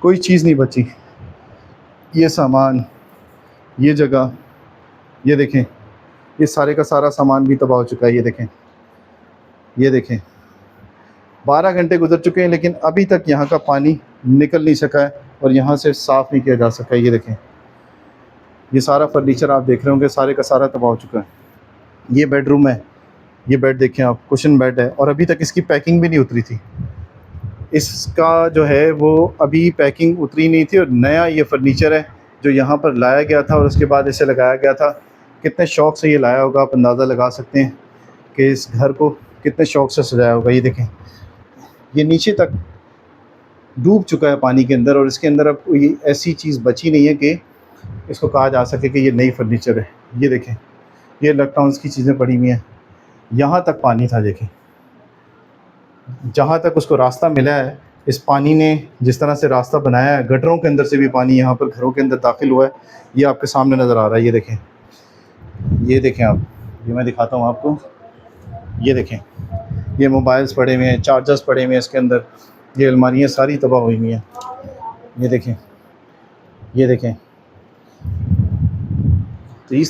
कोई चीज़ नहीं बची। ये सामान, ये जगह, ये देखें, ये सारे का सारा सामान भी तबाह हो चुका है। ये देखें, ये देखें, 12 घंटे गुजर चुके हैं लेकिन अभी तक यहाँ का पानी निकल नहीं सका है और यहाँ से साफ़ नहीं किया जा सका है। ये देखें, ये सारा फर्नीचर आप देख रहे होंगे सारे का सारा तबाह हो चुका है। ये बेडरूम है, ये बेड देखें आप, कुशन बेड है और अभी तक इसकी पैकिंग भी नहीं उतरी थी। इसका जो है वो अभी पैकिंग उतरी नहीं थी और नया ये फर्नीचर है जो यहाँ पर लाया गया था और उसके बाद इसे लगाया गया था। कितने शौक़ से ये लाया होगा, आप अंदाज़ा लगा सकते हैं कि इस घर को कितने शौक़ से सजाया होगा। ये देखें, ये नीचे तक डूब चुका है पानी के अंदर और इसके अंदर अब कोई ऐसी चीज़ बची नहीं है कि इसको कहा जा सके कि ये नई फर्नीचर है। ये देखें, ये इलेक्ट्रॉनिक्स की चीज़ें पड़ी हुई हैं, यहाँ तक पानी था। देखें, जहाँ तक उसको रास्ता मिला है, इस पानी ने जिस तरह से रास्ता बनाया है, गटरों के अंदर से भी पानी यहाँ पर घरों के अंदर दाखिल हुआ है। ये आपके सामने नज़र आ रहा है। ये देखें, ये देखें आप, ये मैं दिखाता हूँ आपको। ये देखें, ये मोबाइल्स पड़े हुए हैं, चार्जर्स पड़े हुए हैं इसके अंदर, ये अलमारियाँ सारी तबाह हुई हुई हैं। ये देखें, ये देखें,